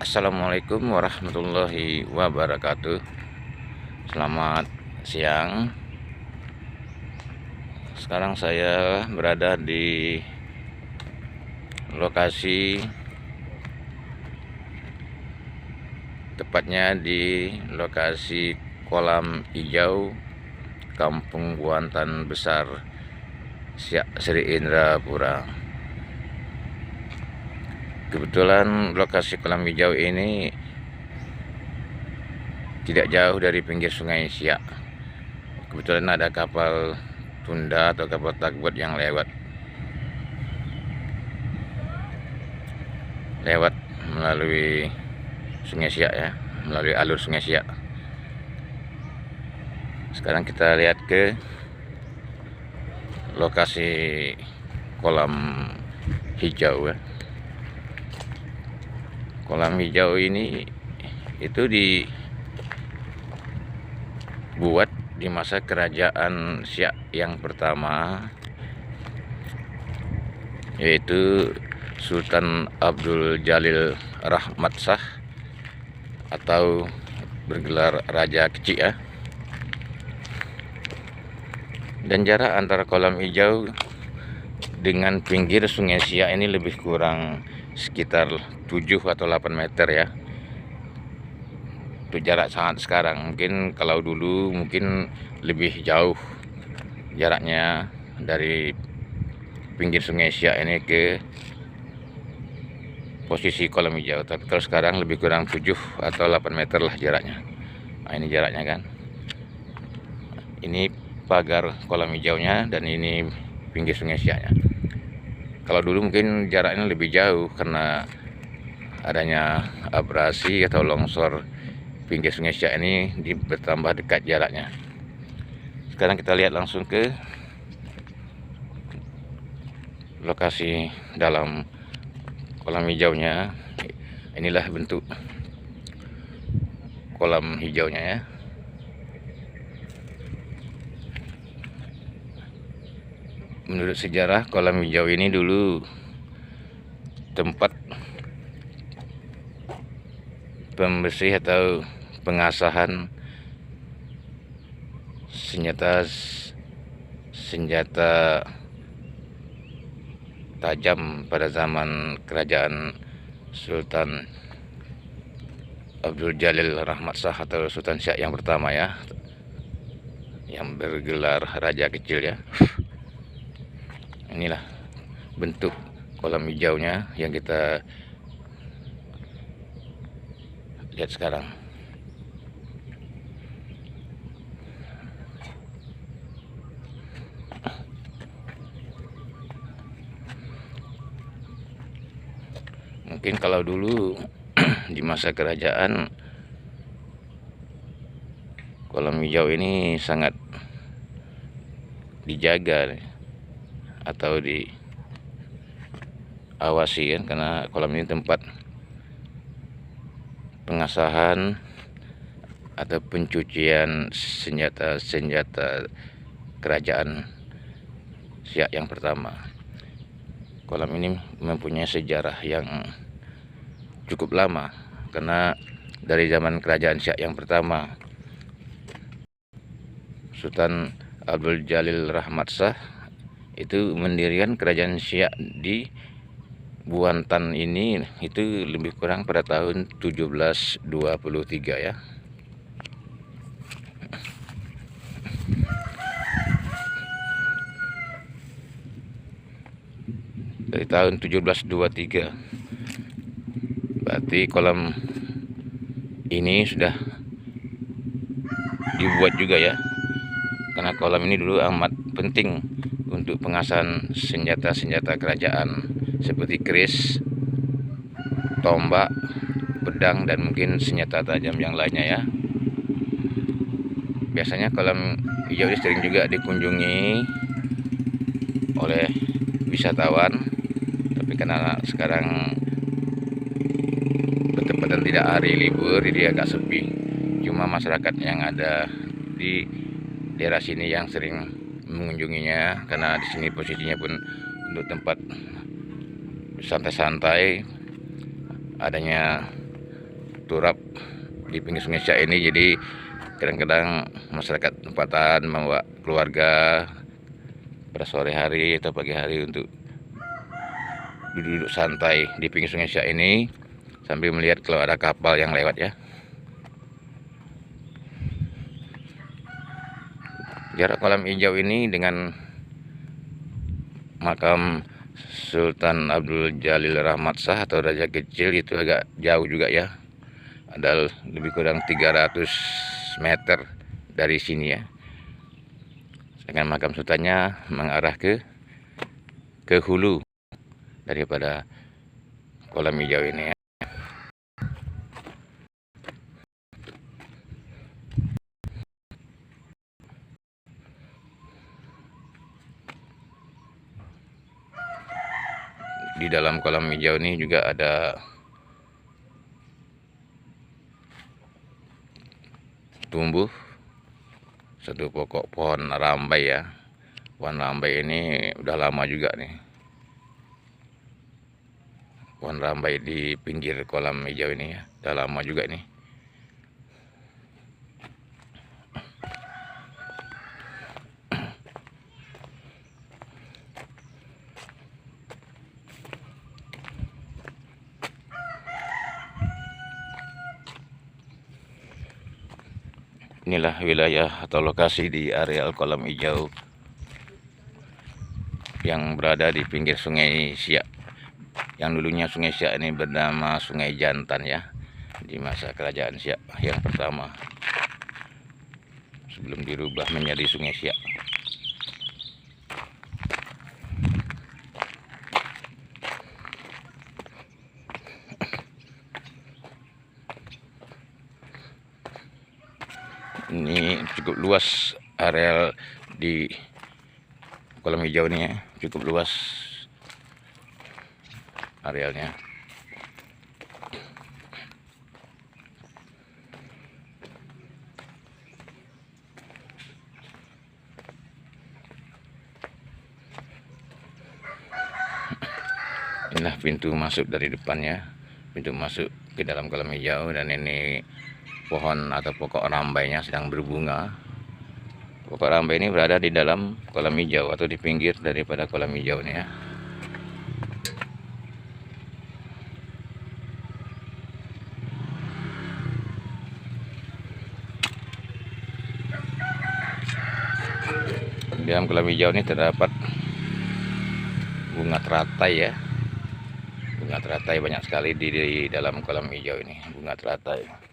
Assalamualaikum warahmatullahi wabarakatuh. Selamat siang. Sekarang saya berada di lokasi, tepatnya di lokasi kolam hijau Kampung Buantan Besar, Siak Sri Indrapura. Kebetulan lokasi kolam hijau ini tidak jauh dari pinggir sungai Siak. Kebetulan ada kapal tunda atau kapal tugboat yang lewat melalui sungai Siak ya, melalui alur sungai Siak. Sekarang kita lihat ke lokasi kolam hijau ya. Kolam hijau ini itu dibuat di masa kerajaan Siak yang pertama, yaitu Sultan Abdul Jalil Rahmat Shah atau bergelar Raja Kecil ya. Dan jarak antara kolam hijau dengan pinggir sungai Siak ini lebih kurang sekitar 7 atau 8 meter ya. Itu jarak sangat sekarang. Mungkin kalau dulu mungkin lebih jauh jaraknya dari pinggir sungai Siak ini ke posisi kolam hijau. Tapi kalau sekarang lebih kurang 7 atau 8 meter lah jaraknya. Nah, ini jaraknya kan. Ini pagar kolam hijaunya dan ini pinggir sungai Siaknya. Kalau dulu mungkin jaraknya lebih jauh karena adanya abrasi atau longsor pinggir sungai Siak ini bertambah dekat jaraknya. Sekarang kita lihat langsung ke lokasi dalam kolam hijaunya. Inilah bentuk kolam hijaunya ya. Menurut sejarah, kolam hijau ini dulu tempat pembersih atau pengasahan senjata tajam pada zaman kerajaan Sultan Abdul Jalil Rahmat Shah atau Sultan Siak yang pertama ya, yang bergelar Raja Kecil ya. Inilah bentuk kolam hijaunya yang kita lihat sekarang. Mungkin kalau dulu di masa kerajaan kolam hijau ini sangat dijaga atau diawasi kan, karena kolam ini tempat pengasahan atau pencucian senjata kerajaan Siak yang pertama. Kolam ini mempunyai sejarah yang cukup lama karena dari zaman kerajaan Siak yang pertama, Sultan Abdul Jalil Rahmat Shah itu mendirikan kerajaan Siak di Buantan ini itu lebih kurang pada tahun 1723 ya. Dari tahun 1723. Berarti kolam ini sudah dibuat juga ya. Karena kolam ini dulu amat penting untuk pengasahan senjata-senjata kerajaan seperti keris, tombak, pedang, dan mungkin senjata tajam yang lainnya ya. Biasanya kolam hijau ini sering juga dikunjungi oleh wisatawan, tapi karena sekarang bertepatan tidak hari libur jadi agak sepi. Cuma masyarakat yang ada di daerah sini yang sering mengunjunginya, karena di sini posisinya pun untuk tempat santai-santai, adanya turap di pinggir Sungai Siak ini. Jadi kadang-kadang masyarakat tempatan membawa keluarga pada sore hari atau pagi hari untuk duduk santai di pinggir Sungai Siak ini sambil melihat kalau ada kapal yang lewat ya. Jarak kolam hijau ini dengan makam Sultan Abdul Jalil Rahmat Shah atau Raja Kecil itu agak jauh juga ya. Ada lebih kurang 300 meter dari sini ya. Dengan makam sultannya mengarah ke hulu daripada kolam hijau ini ya. Di dalam kolam hijau ini juga ada tumbuh satu pokok pohon rambai ya. Pohon rambai ini udah lama juga nih. Pohon rambai di pinggir kolam hijau ini ya, udah lama juga nih. Inilah wilayah atau lokasi di areal kolam hijau yang berada di pinggir Sungai Siak. Yang dulunya Sungai Siak ini bernama Sungai Jantan ya, di masa kerajaan Siak yang pertama sebelum dirubah menjadi Sungai Siak. Ini cukup luas areal di kolam hijau ini ya, cukup luas arealnya. Inilah pintu masuk dari depannya, pintu masuk ke dalam kolam hijau, dan ini pohon atau pokok rambainya sedang berbunga. Pokok rambai ini berada di dalam kolam hijau atau di pinggir daripada kolam hijau ini ya. Di dalam kolam hijau ini terdapat bunga teratai ya. Bunga teratai banyak sekali di dalam kolam hijau ini, bunga teratai.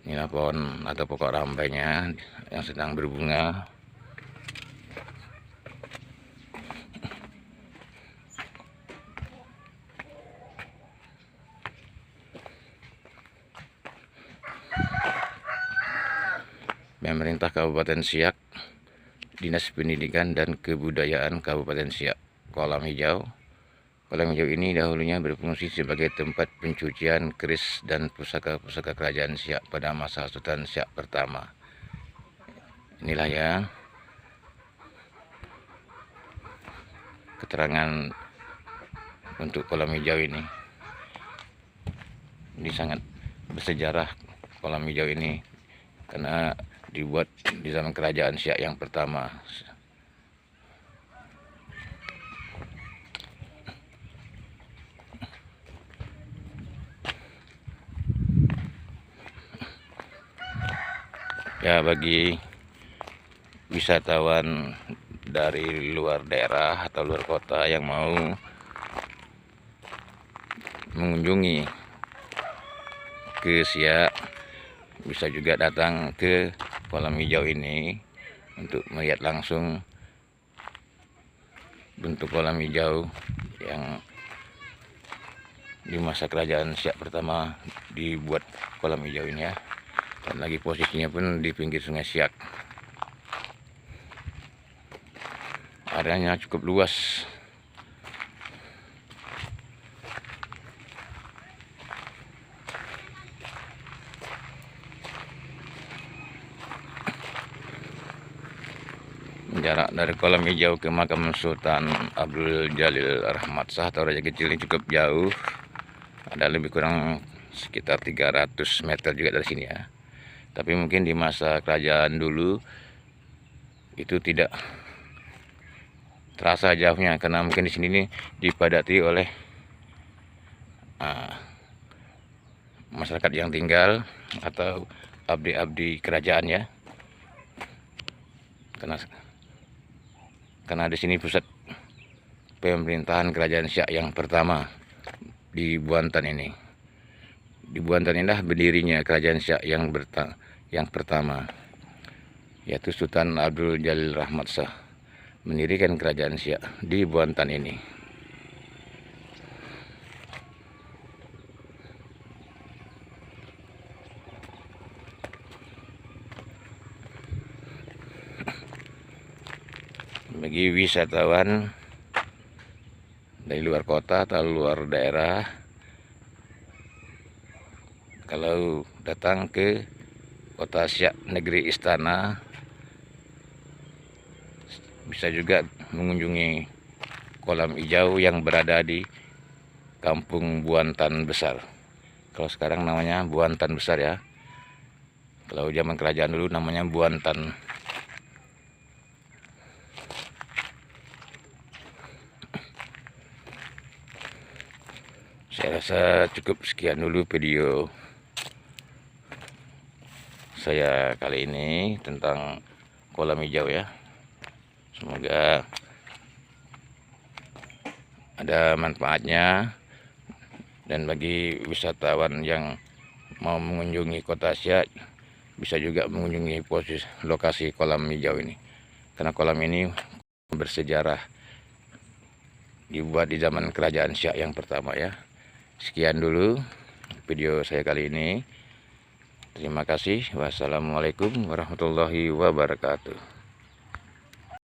Inilah pohon atau pokok rambainya yang sedang berbunga. Pemerintah Kabupaten Siak, Dinas Pendidikan dan Kebudayaan Kabupaten Siak. Kolam hijau. Kolam hijau ini dahulunya berfungsi sebagai tempat pencucian keris dan pusaka-pusaka kerajaan Siak pada masa Sultan Siak pertama. Inilah ya keterangan untuk kolam hijau ini. Ini sangat bersejarah kolam hijau ini karena dibuat di zaman kerajaan Siak yang pertama. Ya, bagi wisatawan dari luar daerah atau luar kota yang mau mengunjungi ke Siak, bisa juga datang ke kolam hijau ini untuk melihat langsung bentuk kolam hijau yang di masa kerajaan Siak pertama dibuat kolam hijau ini ya. Dan lagi posisinya pun di pinggir Sungai Siak. Areanya cukup luas. Jarak dari kolam hijau ke makam Sultan Abdul Jalil Rahmat Shah atau Raja Kecil ini cukup jauh. ada lebih kurang sekitar 300 meter juga dari sini ya. Tapi mungkin di masa kerajaan dulu itu tidak terasa jauhnya, karena mungkin di sini nih dipadati oleh masyarakat yang tinggal atau abdi-abdi kerajaan ya. Karena di sini pusat pemerintahan kerajaan Siak yang pertama di Buantan ini. Di Buantan inilah berdirinya kerajaan Siak yang pertama, yaitu Sultan Abdul Jalil Rahmat Shah mendirikan kerajaan Siak di Buantan ini. Bagi wisatawan dari luar kota atau luar daerah, kalau datang ke kota Siak negeri istana, bisa juga mengunjungi kolam hijau yang berada di Kampung Buantan Besar. Kalau sekarang namanya Buantan Besar ya. Kalau zaman kerajaan dulu namanya Buantan. Saya rasa cukup sekian dulu video saya kali ini tentang kolam hijau ya. Semoga ada manfaatnya, dan bagi wisatawan yang mau mengunjungi kota Siak bisa juga mengunjungi lokasi kolam hijau ini, karena kolam ini bersejarah, dibuat di zaman kerajaan Siak yang pertama ya. Sekian dulu video saya kali ini. Terima kasih. Wassalamualaikum warahmatullahi wabarakatuh.